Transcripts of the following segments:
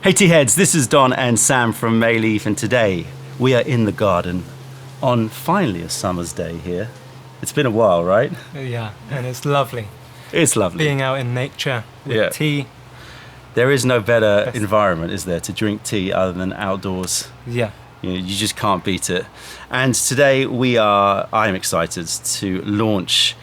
Hey tea heads, this is Don and Sam from Mayleaf, and today we are in the garden on finally a summer's day here. It's been a while, right? Yeah, and it's lovely. It's lovely. Being out in nature with tea. There is no better environment, is there, to drink tea other than outdoors? Yeah. You just can't beat it. And today I'm excited to launch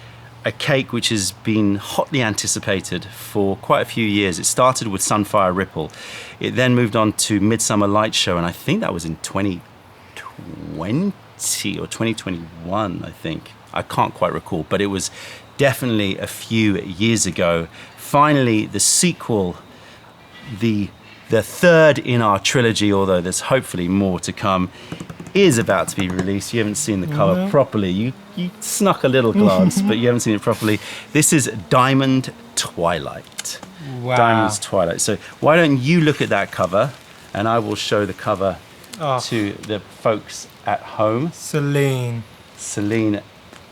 a cake which has been hotly anticipated for quite a few years. It started with Sunfire Ripple. It then moved on to Midsummer Light Show, and I think that was in 2020 or 2021, I think. I can't quite recall, but it was definitely a few years ago. Finally, the sequel, the third in our trilogy, although there's hopefully more to come, is about to be released. You haven't seen the cover properly. You snuck a little glance, but you haven't seen it properly. This is Diamond Twilight. Wow. Diamond's Twilight. So why don't you look at that cover, and I will show the cover to the folks at home. Celine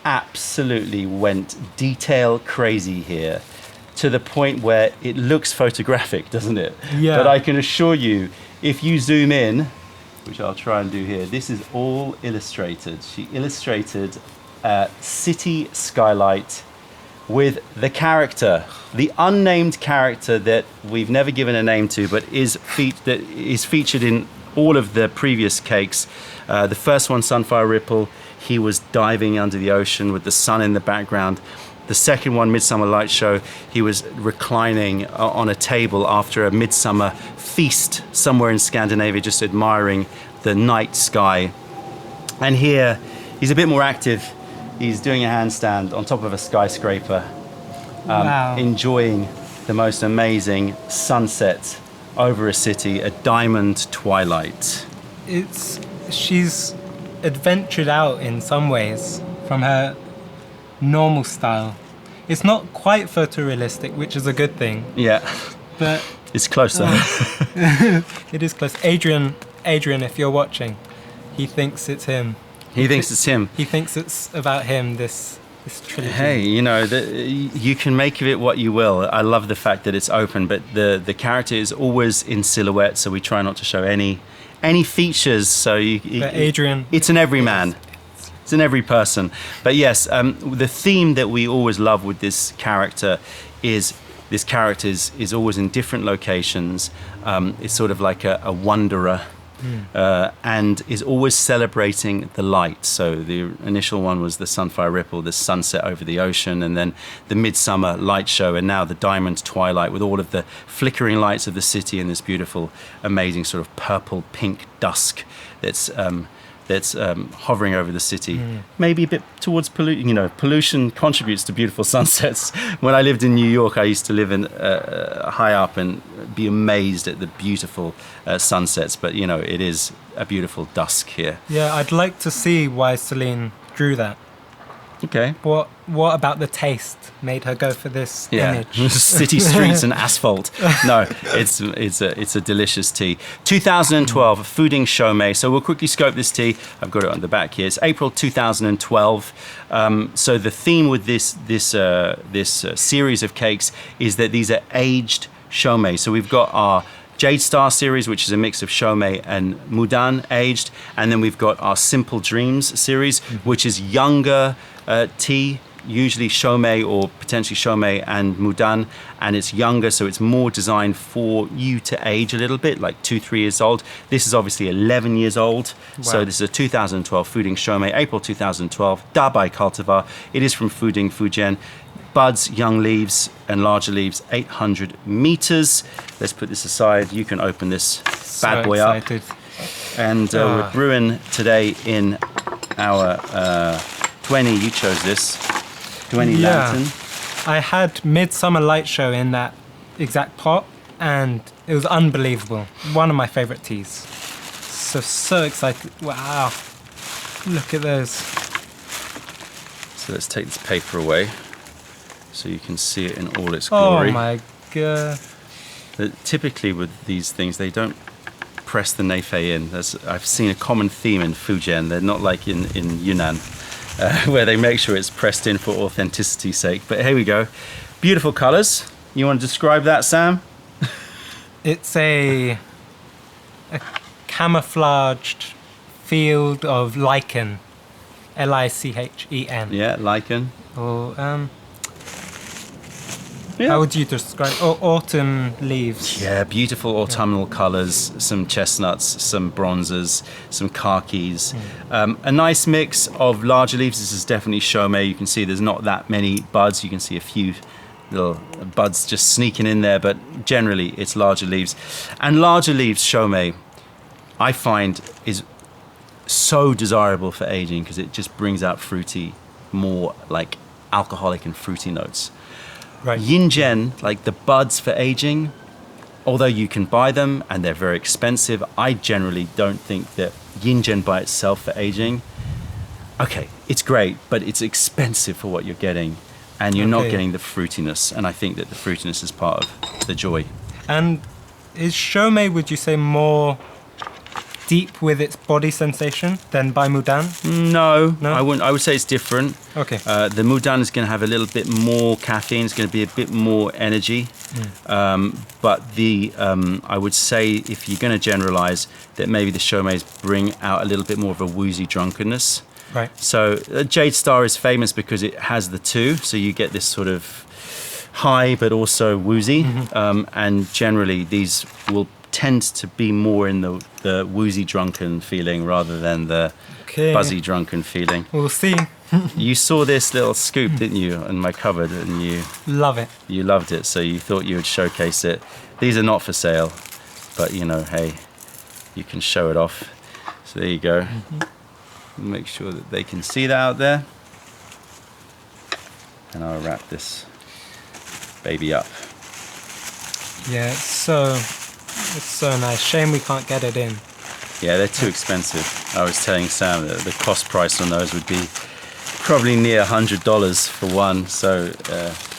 absolutely went detail crazy here, to the point where it looks photographic, doesn't it? Yeah. But I can assure you, if you zoom in, which I'll try and do here, this is all illustrated. She illustrated a city skylight with the character, the unnamed character that we've never given a name to, but is featured in all of the previous cakes. The first one, Sunfire Ripple, he was diving under the ocean with the sun in the background. The second one, Midsummer Light Show, he was reclining on a table after a midsummer feast somewhere in Scandinavia, just admiring the night sky. And here, he's a bit more active. He's doing a handstand on top of a skyscraper, enjoying the most amazing sunset over a city, a diamond twilight. She's adventured out in some ways from her normal style. It's not quite photorealistic, which is a good thing. Yeah, but it's close though. It is close. Adrian, if you're watching, he thinks it's him. He thinks it's him. He thinks it's about him, this trilogy. Hey, you can make of it what you will. I love the fact that it's open, but the character is always in silhouette, so we try not to show any features. So Adrian, it's an everyman. It's in every person. But yes, the theme that we always love with this character is always in different locations. It's sort of like a wanderer, and is always celebrating the light. So the initial one was the Sunfire Ripple, the sunset over the ocean, and then the Midsummer Light Show, and now the Diamond Twilight with all of the flickering lights of the city and this beautiful, amazing sort of purple-pink dusk that's hovering over the city. Maybe a bit towards pollution contributes to beautiful sunsets. When I lived in New York, I used to live in high up and be amazed at the beautiful sunsets, but it is a beautiful dusk here. Yeah, I'd like to see why Celine drew that. Okay. What about the taste made her go for this image? City streets and asphalt. No, it's a delicious tea. 2012, Fooding Shou Mei. So we'll quickly scope this tea. I've got it on the back here. It's April 2012. So the theme with this series of cakes is that these are aged Shou Mei. So we've got our Jade Star series, which is a mix of Shou Mei and Mudan aged, and then we've got our Simple Dreams series, which is younger tea, usually Shou Mei or potentially Shou Mei and Mudan, and it's younger, so it's more designed for you to age a little bit, like 2-3 years old. This is obviously 11 years old. Wow. So this is a 2012 Fooding Shou Mei, April 2012, Da by Cultivar. It is from Fooding Fujian. Buds, young leaves, and larger leaves, 800 meters. Let's put this aside. You can open this bad boy up. And we're brewing today in our 20. You chose this 20 Lantern. I had Midsummer Light Show in that exact pot, and it was unbelievable. One of my favorite teas. So excited. Wow. Look at those. So let's take this paper away, so you can see it in all its glory. Oh my god. Typically with these things, they don't press the Neifei in. I've seen a common theme in Fujian. They're not like in Yunnan, where they make sure it's pressed in for authenticity's sake. But here we go. Beautiful colours. You want to describe that, Sam? It's a a camouflaged field of lichen, Lichen. Yeah, lichen. Or Yeah. how would you describe? Or autumn leaves. Yeah, beautiful autumnal colours, some chestnuts, some bronzes, some khakis. A nice mix of larger leaves. This is definitely Shou Mei. You can see there's not that many buds. You can see a few little buds just sneaking in there, but generally it's larger leaves. And larger leaves Shou Mei, I find, is so desirable for aging because it just brings out fruity, more like alcoholic and fruity notes. Right. Yin Gen, like the buds for aging, although you can buy them and they're very expensive, I generally don't think that Yin Gen by itself for aging, okay, it's great, but it's expensive for what you're getting and you're not getting the fruitiness. And I think that the fruitiness is part of the joy. And is Shou Mei, would you say, more deep with its body sensation than by Mudan? No, No? I wouldn't. I would say it's different. Okay. The Mudan is going to have a little bit more caffeine. It's going to be a bit more energy. But the I would say, if you're going to generalize, that maybe the Shou Meis bring out a little bit more of a woozy drunkenness. Right. So Jade Star is famous because it has the two. So you get this sort of high, but also woozy. And generally, these will tend to be more in the woozy drunken feeling rather than the buzzy drunken feeling. We'll see. You saw this little scoop, didn't you, in my cupboard, and Love it. you loved it, so you thought you would showcase it. These are not for sale, but you know, hey, you can show it off. So there you go. Make sure that they can see that out there. And I'll wrap this baby up. Yeah, it's so nice. Shame we can't get it in. Yeah, they're too expensive. I was telling Sam that the cost price on those would be probably near $100 for one, so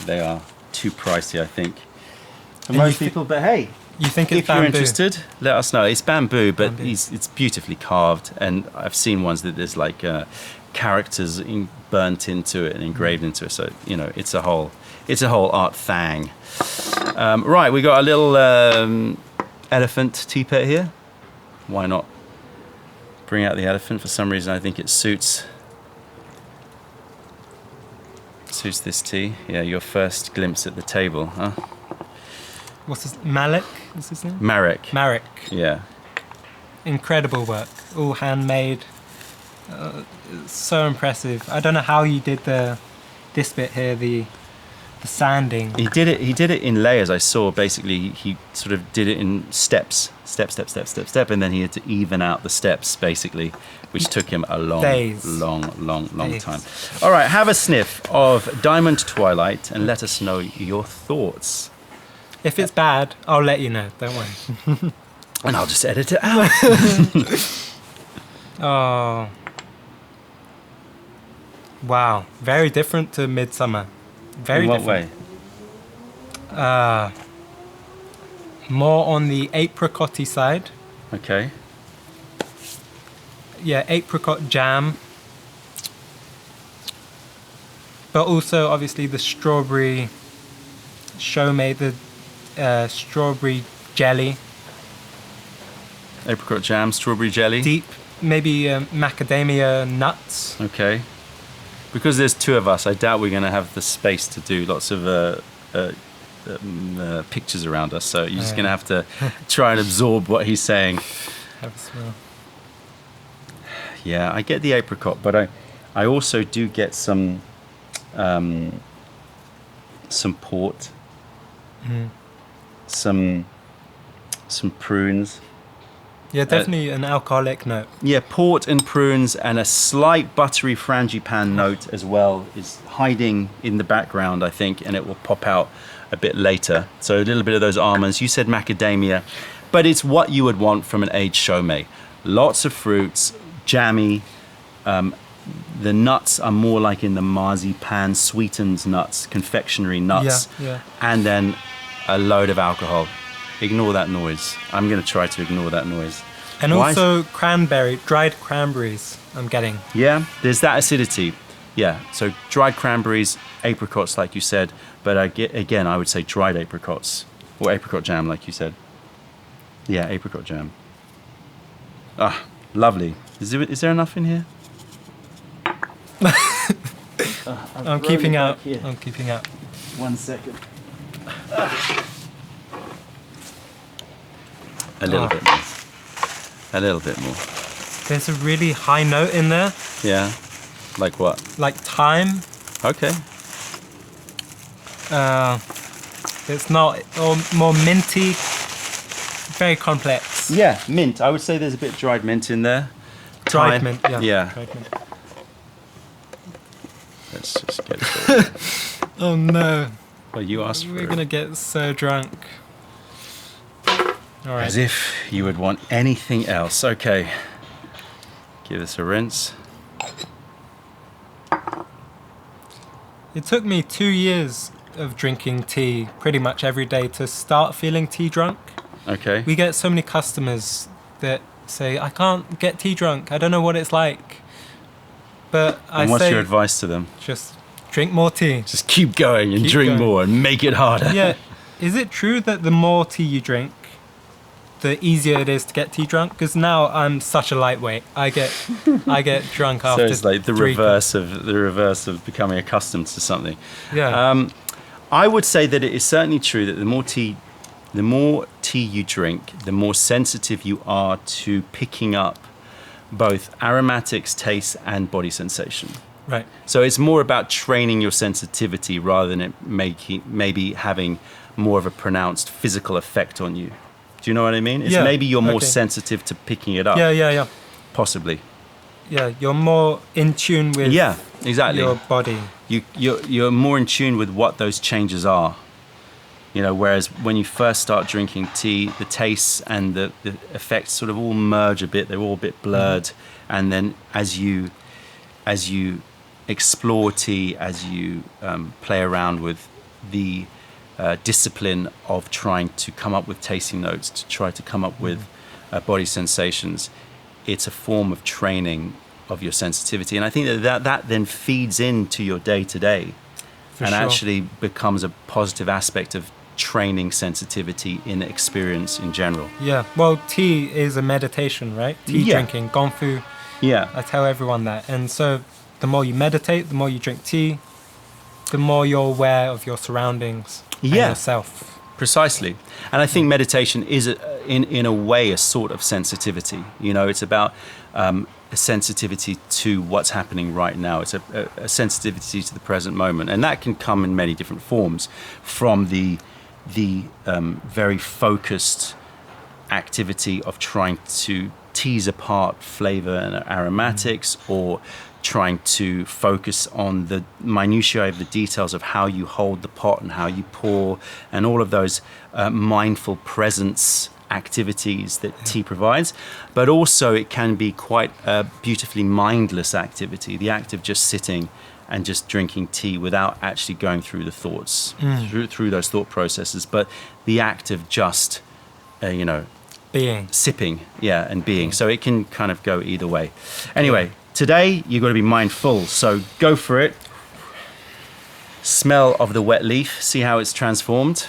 they are too pricey, I think, for And most you people. But hey, You think it's if you're bamboo? interested, let us know. It's bamboo, but Bamboo. it's beautifully carved, and I've seen ones that there's like characters burnt into it and engraved into it. So you know, it's a whole art thing. Right, we got a little elephant teapot here. Why not bring out the elephant? For some reason, I think it suits this tea. Yeah, your first glimpse at the table, huh? What's his Malik? Is his name? Marek. Marek. Yeah. Incredible work. All handmade. It's so impressive. I don't know how you did this bit here, the sanding. He did it in layers. I saw basically he sort of did it in step, and then he had to even out the steps basically, which took him a long Days. time. All right, have a sniff of Diamond Twilight and let us know your thoughts. If it's bad, I'll let you know. Don't worry. And I'll just edit it out. Oh. Wow. Very different to Midsummer. Very in what different. way? More on the apricot-y side. Okay. Yeah, apricot jam. But also, obviously, the strawberry Shou Mei, the strawberry jelly. Apricot jam, strawberry jelly. Deep, maybe macadamia nuts. Okay. Because there's two of us, I doubt we're going to have the space to do lots of pictures around us. So you're just going to have to try and absorb what he's saying. Have a smell. Yeah, I get the apricot, but I also do get some port, some prunes. Yeah, definitely an alcoholic note. Yeah, port and prunes and a slight buttery frangipane note as well is hiding in the background, I think, and it will pop out a bit later. So a little bit of those almonds. You said macadamia, but it's what you would want from an aged Shou Mei. Lots of fruits, jammy. The nuts are more like in the marzipan, sweetened nuts, confectionery nuts, Yeah. and then a load of alcohol. Ignore that noise. I'm going to try to ignore that noise. And Why? also dried cranberries, I'm getting. Yeah, there's that acidity. Yeah, so dried cranberries, apricots, like you said. But again, I would say dried apricots or apricot jam, like you said. Yeah, apricot jam. Ah, lovely. Is there enough in here? I'm keeping out. I'm keeping out. 1 second. A little bit more. A little bit more. There's a really high note in there. Yeah. Like what? Like thyme. Okay. It's not, or more minty. Very complex. Yeah, mint. I would say there's a bit of dried mint in there. Dried Thyme. mint, yeah. Yeah. Dried mint. Let's just get it. Oh no. Well, you asked for We're it. gonna get so drunk. All right. As if you would want anything else. Okay. Give this a rinse. It took me 2 years of drinking tea pretty much every day to start feeling tea drunk. Okay. We get so many customers that say, I can't get tea drunk. I don't know what it's like. But And what's your advice to them? just drink more tea. Just keep going and Keep drink going. more and make it harder. Yeah. Is it true that the more tea you drink, the easier it is to get tea drunk? Because now I'm such a lightweight. I get drunk So after it's like the 3 reverse of becoming accustomed to something. Yeah. I would say that it is certainly true that the more tea you drink, the more sensitive you are to picking up both aromatics, taste, and body sensation. Right. So it's more about training your sensitivity rather than it maybe having more of a pronounced physical effect on you. Do you know what I mean? It's Yeah, maybe you're more okay. sensitive to picking it up. Yeah. Possibly. Yeah, you're more in tune with Yeah, exactly. your body. You're more in tune with what those changes are. You know, whereas when you first start drinking tea, the tastes and the effects sort of all merge a bit. They're all a bit blurred. And then as you explore tea, as you play around with the discipline of trying to come up with tasting notes, to try to come up with body sensations, it's a form of training of your sensitivity. And I think that then feeds into your day-to-day and sure. actually becomes a positive aspect of training sensitivity in experience in general. Yeah. Well, tea is a meditation, right? Tea Yeah. drinking, gongfu. Yeah. I tell everyone that. And so the more you meditate, the more you drink tea, the more you're aware of your surroundings and Yeah. yourself. Precisely. And I think meditation is, in a way, a sort of sensitivity. You know, it's about a sensitivity to what's happening right now. It's a sensitivity to the present moment. And that can come in many different forms, from the very focused activity of trying to tease apart flavor and aromatics, or trying to focus on the minutiae of the details of how you hold the pot and how you pour, and all of those mindful presence activities that tea provides. But also it can be quite a beautifully mindless activity, the act of just sitting and just drinking tea without actually going through the thoughts, through those thought processes, but the act of just, Being. sipping, and being. So it can kind of go either way. Anyway, today you've got to be mindful, so go for it. Smell of the wet leaf, see how it's transformed.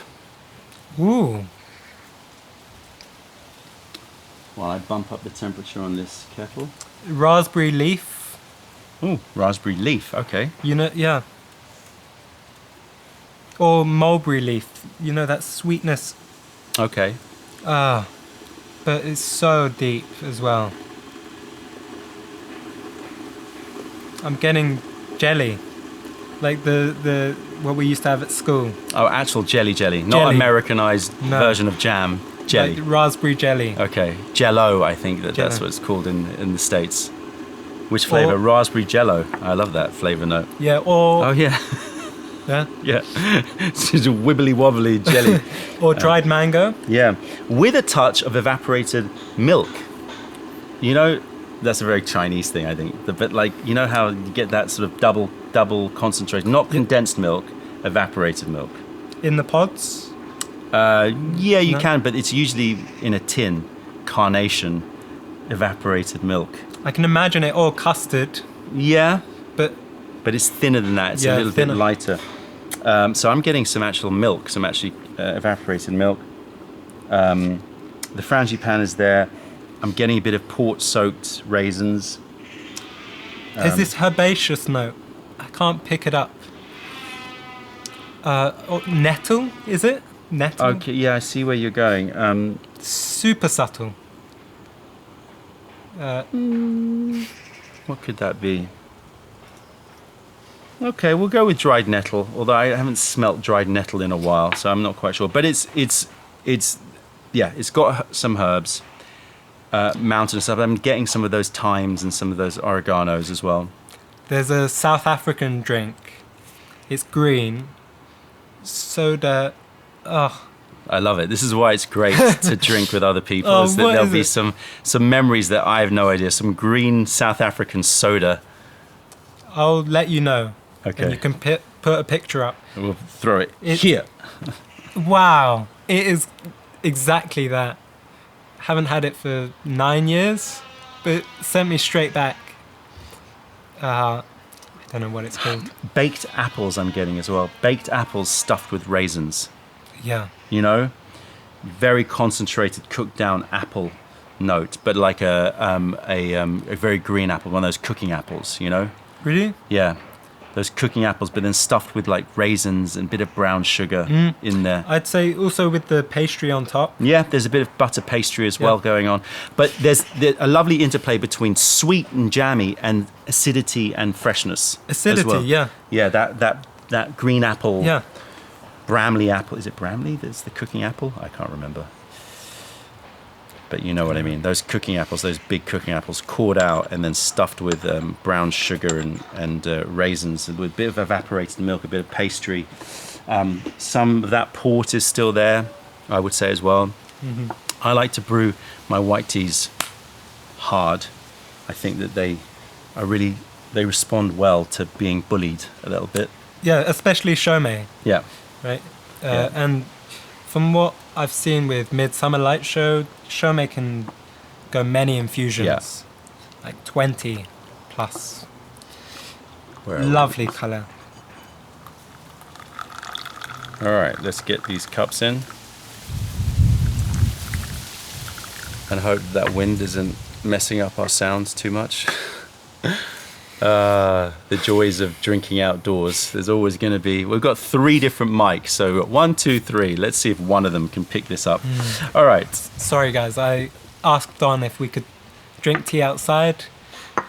Ooh. While I bump up the temperature on this kettle. Raspberry leaf. Ooh, raspberry leaf, okay. Yeah. Or mulberry leaf. You know, that sweetness. Okay. But it's so deep as well. I'm getting jelly. Like the what we used to have at school. Oh, actual jelly, not Jelly. Americanized No. version of jam. Jelly. Like raspberry jelly. Okay, Jello, I think that's Jello. what it's called in the States. Which flavor? Or- Raspberry Jello. I love that flavor note. Yeah, or Oh yeah, yeah. yeah. It's just a wibbly wobbly jelly. Or dried mango. Yeah, with a touch of evaporated milk. You know, that's a very Chinese thing, I think. But like, you know how you get that sort of double concentrated, not condensed milk, evaporated milk. In the pods. Yeah, you No? can, but it's usually in a tin, carnation, evaporated milk. I can imagine it, or custard, Yeah, but but it's thinner than that. It's a Yeah, little thinner. bit lighter. So I'm getting some actual milk, some actually evaporated milk. The frangipan is there. I'm getting a bit of port-soaked raisins. There's this herbaceous note. I can't pick it up. Nettle, is it? Nettle? Okay, yeah, I see where you're going. Super subtle. What could that be? Okay, we'll go with dried nettle, although I haven't smelt dried nettle in a while, so I'm not quite sure. But it's got some herbs, mountain stuff. I'm getting some of those thymes and some of those oreganos as well. There's a South African drink. It's green. Soda. Oh, I love it. This is why it's great to drink with other people. Oh, is that what there'll is be it? some memories that I have no idea. Some green South African soda. I'll let you know. Okay. And you can put a picture up. We'll throw it It's- here. Wow. It is exactly that. Haven't had it for 9 years, but it sent me straight back. I don't know what it's called. Baked apples I'm getting as well. Baked apples stuffed with raisins. Yeah. You know, very concentrated, cooked down apple note, but like a very green apple, one of those cooking apples. You know, Really? yeah, those cooking apples, but then stuffed with like raisins and a bit of brown sugar in there. I'd say also with the pastry on top. Yeah, there's a bit of butter pastry as well going on, but there's a lovely interplay between sweet and jammy and acidity and freshness. Acidity, as well. yeah. Yeah, that green apple. Yeah. Bramley apple. Is it Bramley that's the cooking apple? I can't remember. But you know what I mean. Those cooking apples, those big cooking apples, cored out and then stuffed with brown sugar and raisins with a bit of evaporated milk, a bit of pastry. Some of that port is still there, I would say as well. Mm-hmm. I like to brew my white teas hard. I think that they respond well to being bullied a little bit. Yeah, especially Shou Mei, Yeah. right? Yeah. And from what I've seen with Midsummer Light Show, Shou Mei can go many infusions. Yeah. Like 20 plus. Where are we? Lovely colour. All right, let's get these cups in. And hope that wind isn't messing up our sounds too much. The joys of drinking outdoors. There's always going to be... We've got 3 different mics, so we've got 1, 2, 3. Let's see if one of them can pick this up. All right. Sorry guys, I asked Don if we could drink tea outside.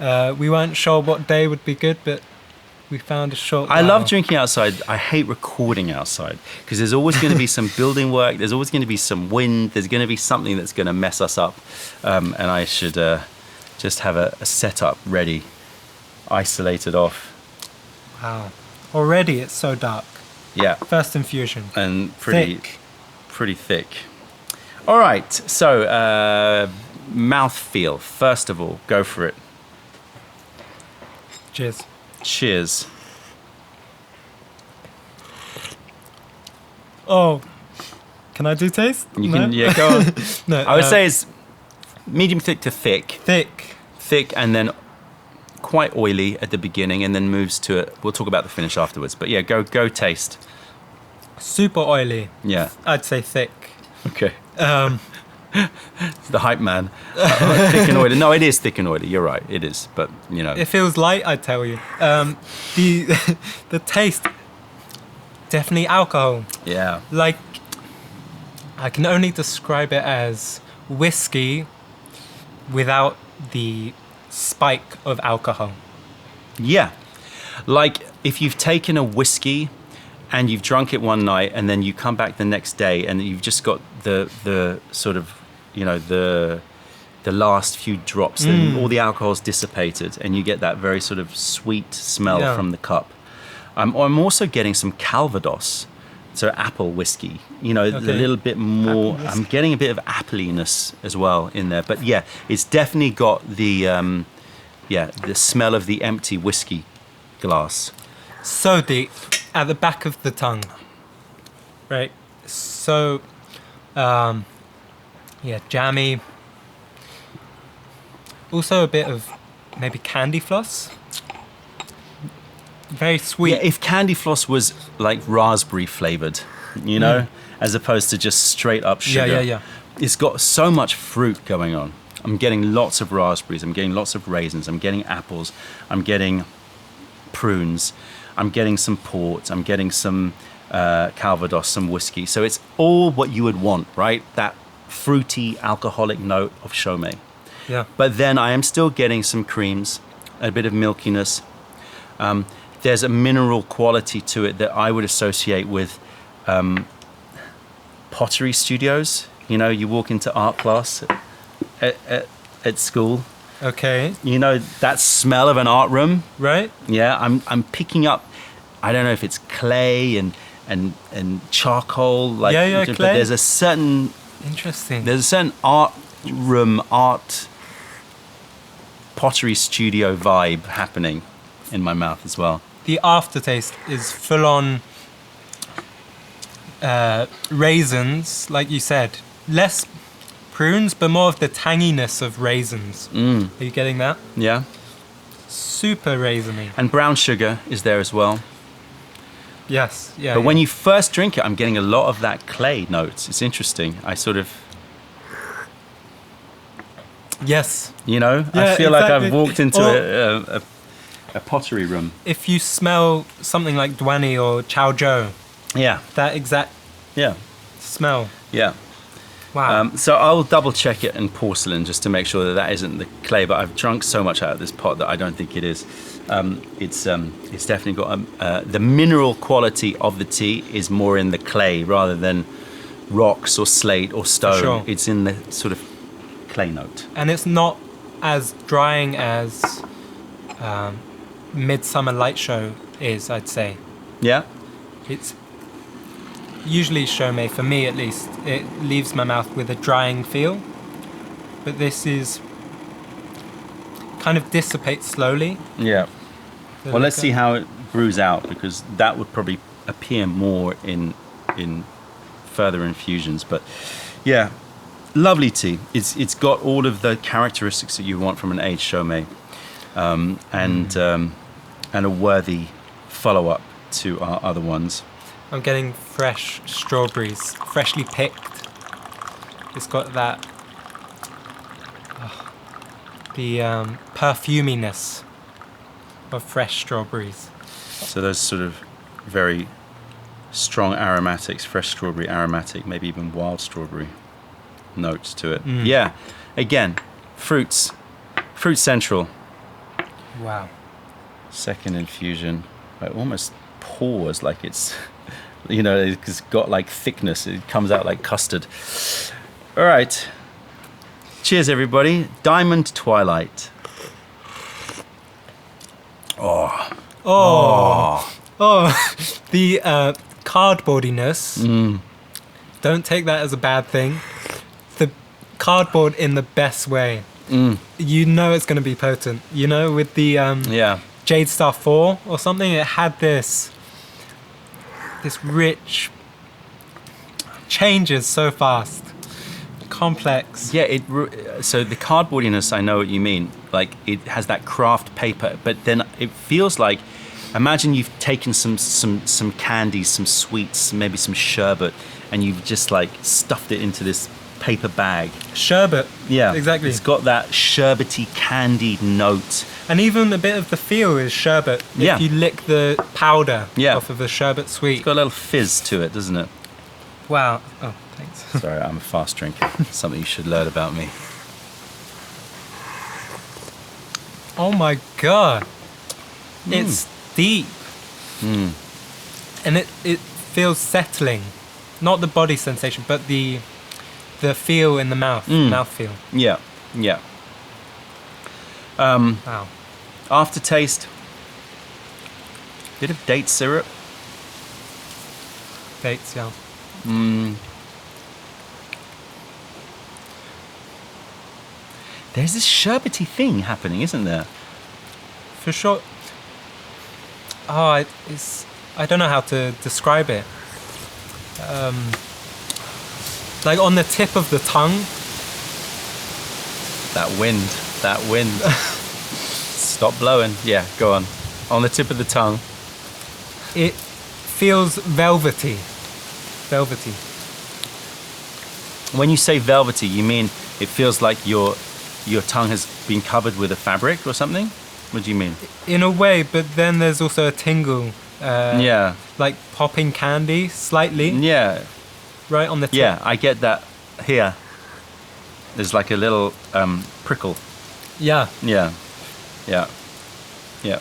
We weren't sure what day would be good, but we found a short I love while. drinking outside. I hate recording outside because there's always going to be some building work. There's always going to be some wind. There's going to be something that's going to mess us up. And I should just have a setup ready, isolated off. Wow. Already it's so dark. Yeah, First infusion. and Thick. pretty thick. All right, so mouthfeel. First of all, go for it. Cheers. Cheers. Oh, can I do taste? You No? can, yeah, go on. No, I would say it's medium thick to thick. thick. And then quite oily at the beginning, and then moves to it. We'll talk about the finish afterwards. But yeah, go taste. Super oily. Yeah. I'd say thick. Okay. Um, The hype man. Thick and oily. No, it is thick and oily. You're right. It is. But you know. it feels light, I tell you. The the taste, definitely alcohol. Yeah. Like, I can only describe it as whiskey without the spike of alcohol. Yeah. Like if you've taken a whiskey and you've drunk it one night and then you come back the next day and you've just got the sort of, you know, the last few drops and all the alcohol's dissipated and you get that very sort of sweet smell Yeah. from the cup. I'm also getting some Calvados, so apple whiskey, you know, a Okay. little bit more. Apple whiskey. I'm getting a bit of appleiness as well in there. But yeah, it's definitely got the smell of the empty whiskey glass. So deep at the back of the tongue. Right. So, jammy. Also a bit of maybe candy floss. Very sweet. Yeah, if candy floss was like raspberry flavored, you know, as opposed to just straight up sugar. Yeah. It's got so much fruit going on. I'm getting lots of raspberries. I'm getting lots of raisins. I'm getting apples. I'm getting prunes. I'm getting some port. I'm getting some Calvados, some whiskey. So it's all what you would want, right? That fruity, alcoholic note of Shou Mei. Yeah. But then I am still getting some creams, a bit of milkiness. There's a mineral quality to it that I would associate with pottery studios. You know, you walk into art class at school. Okay. You know, that smell of an art room. Right. Yeah, I'm picking up, I don't know if it's clay and charcoal. Like, Yeah, but clay. there's a certain art room, art pottery studio vibe happening in my mouth as well. The aftertaste is full on raisins, like you said. Less prunes, but more of the tanginess of raisins. Are you getting that? Yeah. Super raisiny. And brown sugar is there as well. Yes, yeah. But when you first drink it, I'm getting a lot of that clay notes. It's interesting. I sort of, Yes. you know, Yeah, I feel like I've exactly. walked into Or- a pottery room. If you smell something like Duani or Chao Zhou, Yeah, that exact yeah, smell. yeah. Wow. So I'll double check it in porcelain just to make sure that that isn't the clay. But I've drunk so much out of this pot that I don't think it is. It's definitely got the mineral quality of the tea is more in the clay rather than rocks or slate or stone. Sure. It's in the sort of clay note. And it's not as drying as Midsummer Light Show is, I'd say. Yeah, It's usually Shou Mei, for me at least, it leaves my mouth with a drying feel. But this is kind of dissipates slowly. yeah. The Well, let's liquor. see how it brews out because that would probably appear more in further infusions. But yeah, lovely tea. It's got all of the characteristics that you want from an aged Shou Mei, and a worthy follow-up to our other ones. I'm getting fresh strawberries, freshly picked. It's got that the perfuminess of fresh strawberries. So those sort of very strong aromatics, fresh strawberry aromatic, maybe even wild strawberry notes to it. Yeah, again, fruit central. Wow. Second infusion, it almost pours like it's, you know, it's got like thickness. It comes out like custard. All right. Cheers, everybody. Diamond Twilight. Oh. The cardboardiness. Don't take that as a bad thing. The cardboard in the best way. You know it's going to be potent. You know, with the Yeah. Jade Star 4 or something, it had this rich changes so fast, complex. Yeah, so the cardboardiness, I know what you mean. Like, it has that craft paper, but then it feels like, imagine you've taken some candies, some sweets, maybe some sherbet, and you've just like stuffed it into this paper bag. Sherbet. Yeah, exactly. It's got that sherbety, candied note. And even a bit of the feel is sherbet. Yeah. If you lick the powder Yeah. off of the sherbet sweet. It's got a little fizz to it, doesn't it? Wow. Oh, thanks. Sorry, I'm a fast drinker. Something you should learn about me. Oh my god. It's deep. And it feels settling. Not the body sensation, but the feel in the mouth. Mouthfeel. Yeah, yeah. Wow. Aftertaste. Bit of date syrup. Dates, yeah. There's this sherbety thing happening, isn't there? For sure. Oh, I don't know how to describe it. Like on the tip of the tongue. That wind. Stop blowing. Yeah, go on. On the tip of the tongue. It feels velvety. Velvety. When you say velvety, you mean it feels like you're your tongue has been covered with a fabric or something? What do you mean? In a way, but then there's also a tingle. Yeah. Like popping candy slightly. Yeah. Right on the tip. Yeah, I get that here. There's like a little prickle. Yeah. Yeah. Yeah. Yeah.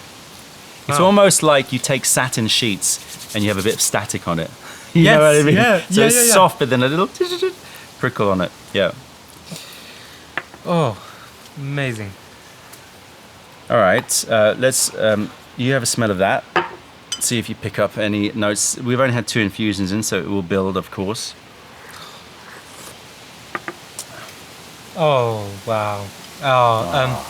It's Wow. almost like you take satin sheets and you have a bit of static on it. You Yes, know what I mean? yeah, So yeah, it's yeah. soft, but then a little prickle on it. Yeah. Oh, amazing. All right. Let's. You have a smell of that. See if you pick up any notes. We've only had 2 infusions in, so it will build, of course. Oh, wow. Oh,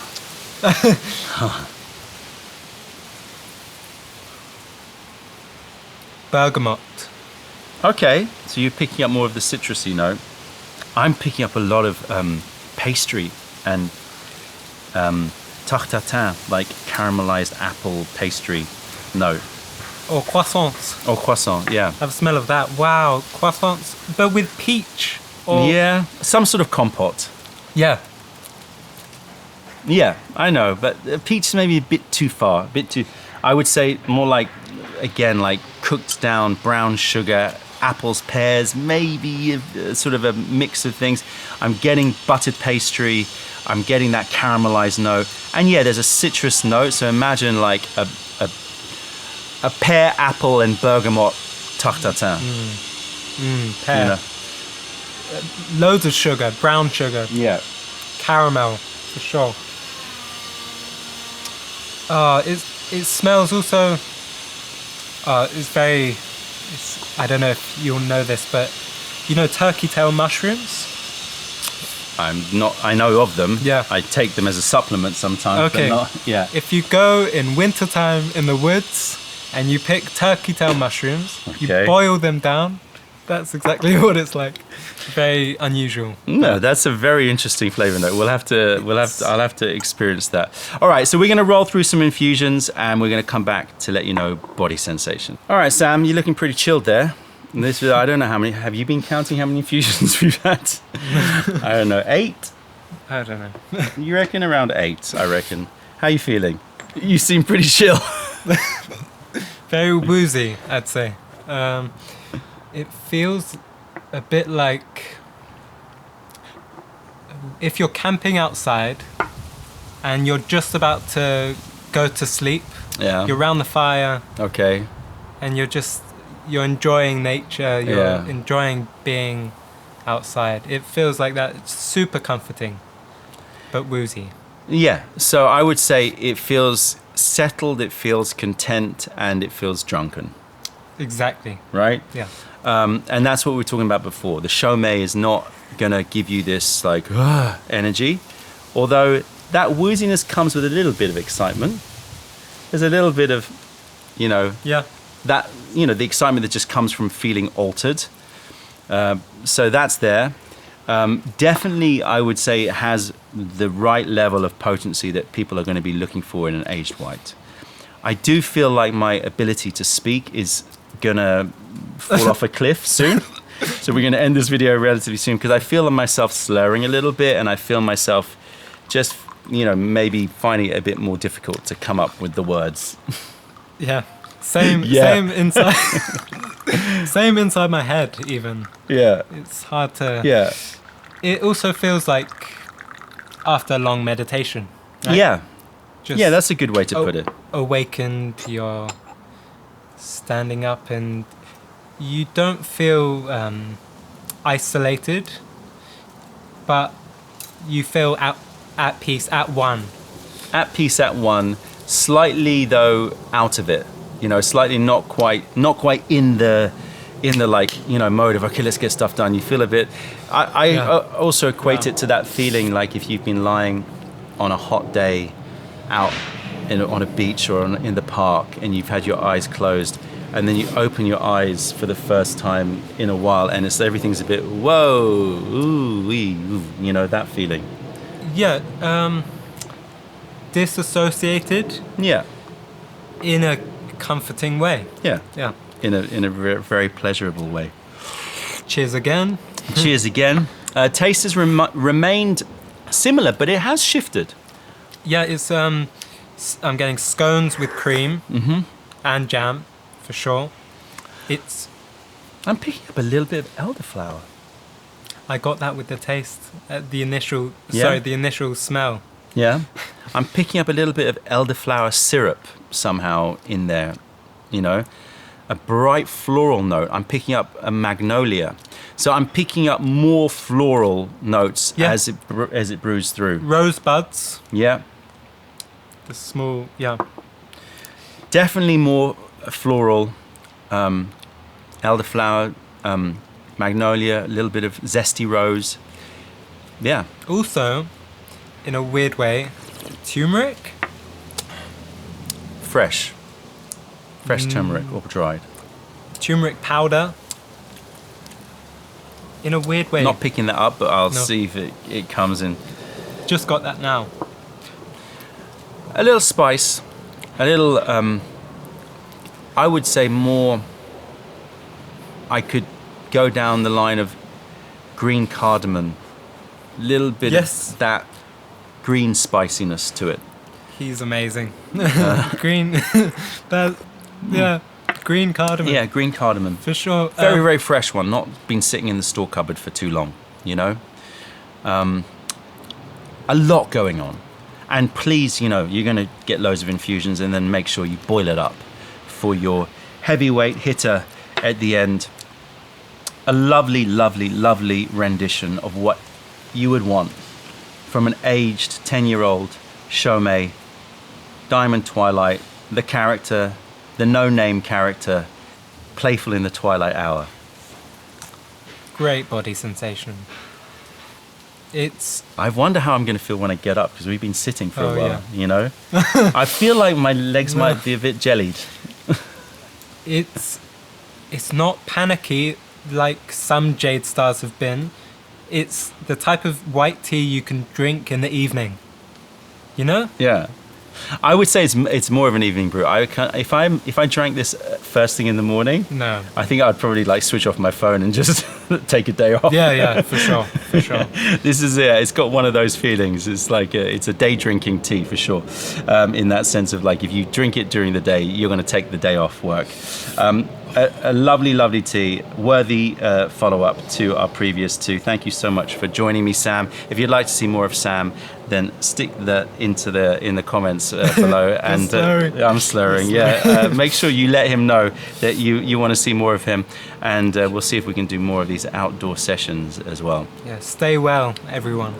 bergamot. Okay. So you're picking up more of the citrusy note. I'm picking up a lot of pastry and tarte tatin, like caramelized apple pastry note. Or croissants. Or croissant, yeah. I have a smell of that. Wow, croissants, but with peach. Or Yeah, some sort of compote. Yeah. Yeah, I know, but peach is maybe a bit too far. I would say more like, again, like cooked down brown sugar, apples, pears, maybe a sort of a mix of things. I'm getting buttered pastry. I'm getting that caramelized note. And yeah, there's a citrus note. So imagine like a pear, apple, and bergamot tarte tatin. Pear. You know? Loads of sugar, brown sugar, Yeah. caramel, for sure. It smells also. I don't know if you'll know this, but you know turkey tail mushrooms? I know of them. Yeah. I take them as a supplement sometimes. Okay. But not, yeah. If you go in wintertime in the woods and you pick turkey tail mushrooms, Okay. you boil them down, that's exactly what it's like. Very unusual. No, that's a very interesting flavor note. I'll have to experience that. All right, so we're going to roll through some infusions and we're going to come back to let you know body sensation. All right, Sam, you're looking pretty chilled there. And this I don't know how many. Have you been counting how many infusions we've had? I don't know, 8. I don't know. You reckon around 8? I reckon. How you feeling? You seem pretty chill. Very woozy, I'd say. It feels a bit like if you're camping outside and you're just about to go to sleep, Yeah. you're around the fire Okay. and you're enjoying nature, you're Yeah. enjoying being outside. It feels like that. It's super comforting, but woozy. Yeah. So I would say it feels settled, it feels content, and it feels drunken. Exactly. Right? Yeah. And that's what we were talking about before. The Shou Mei is not going to give you this like energy, although that wooziness comes with a little bit of excitement. There's a little bit of, Yeah. that, the excitement that just comes from feeling altered. So that's there. Definitely, I would say it has the right level of potency that people are going to be looking for in an aged white. I do feel like my ability to speak is going to fall off a cliff soon. So we're going to end this video relatively soon because I feel myself slurring a little bit and I feel myself just, maybe finding it a bit more difficult to come up with the words. Yeah. Same inside. Same inside my head, even. Yeah. It's hard to. Yeah. It also feels like after a long meditation. Right? Yeah. Just Yeah, that's a good way to put it. Awakened, you're standing up and you don't feel isolated, but you feel at peace, at one. At peace at one, slightly though out of it. Slightly not quite in the like, mode of okay, let's get stuff done. You feel a bit. I also equate it to that feeling like if you've been lying on a hot day out on a beach or in the park and you've had your eyes closed and then you open your eyes for the first time in a while and everything's a bit whoa, ooh, wee, ooh, that feeling. Yeah, disassociated. Yeah. In a comforting way. Yeah. Yeah. In a very pleasurable way. Cheers again. Cheers again. Taste has remained Similar, but it has shifted. Yeah, it's I'm getting scones with cream and jam for sure. I'm picking up a little bit of elderflower. I got that with the taste, the initial smell. Yeah, I'm picking up a little bit of elderflower syrup somehow in there, you know, a bright floral note. I'm picking up a magnolia, so I'm picking up more floral notes as it brews through. Rosebuds. Yeah, The small, definitely more floral, elderflower, magnolia, a little bit of zesty rose. Yeah. Also, in a weird way, turmeric. Fresh turmeric or dried. Turmeric powder. In a weird way. Not picking that up, but I'll see if it comes in. Just got that now. A little spice, a little, I would say more, I could go down the line of green cardamom. Little bit of that green spiciness to it. He's amazing. Green, green cardamom. Yeah, green cardamom. For sure. Very, very fresh one, not been sitting in the store cupboard for too long, you know? A lot going on. And please, you know, you're going to get loads of infusions, and then make sure you boil it up for your heavyweight hitter at the end. A lovely, lovely, lovely rendition of what you would want from an aged 10-year-old Shou Mei, Diamond Twilight, the character, the no-name character, playful in the twilight hour. Great body sensation. I wonder how I'm going to feel when I get up, because we've been sitting for a while, you know? I feel like my legs might be a bit jellied. It's not panicky like some Jade Stars have been. It's the type of white tea you can drink in the evening. You know? Yeah. I would say it's more of an evening brew. If I drank this first thing in the morning, no, I think I'd probably like switch off my phone and just take a day off. Yeah, for sure. This is it's got one of those feelings. It's like it's a day drinking tea for sure. In that sense of like, if you drink it during the day, you're going to take the day off work. A lovely, lovely tea, worthy follow-up to our previous two. Thank you so much for joining me, Sam. If you'd like to see more of Sam, then stick that in the comments below. And I'm slurring. Yeah, make sure you let him know that you want to see more of him, and we'll see if we can do more of these outdoor sessions as well. Yeah, stay well, everyone.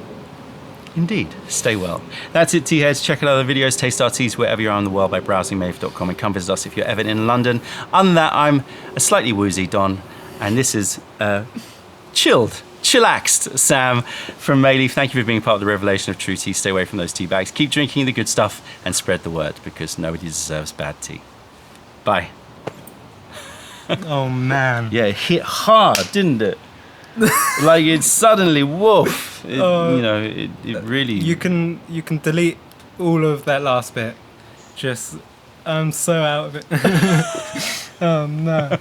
Indeed, stay well. That's it, tea heads. Check out other videos, taste our teas wherever you are in the world by browsing mave.com, and come visit us if you're ever in London. Other than that, I'm a slightly woozy Don, and this is chillaxed Sam from Mayleaf. Thank you for being part of the revelation of true tea. Stay away from those tea bags. Keep drinking the good stuff and spread the word, because nobody deserves bad tea. Bye. Oh man. Yeah, it hit hard, didn't it? Like it suddenly, woof. It really. You can delete all of that last bit. I'm so out of it. Oh no.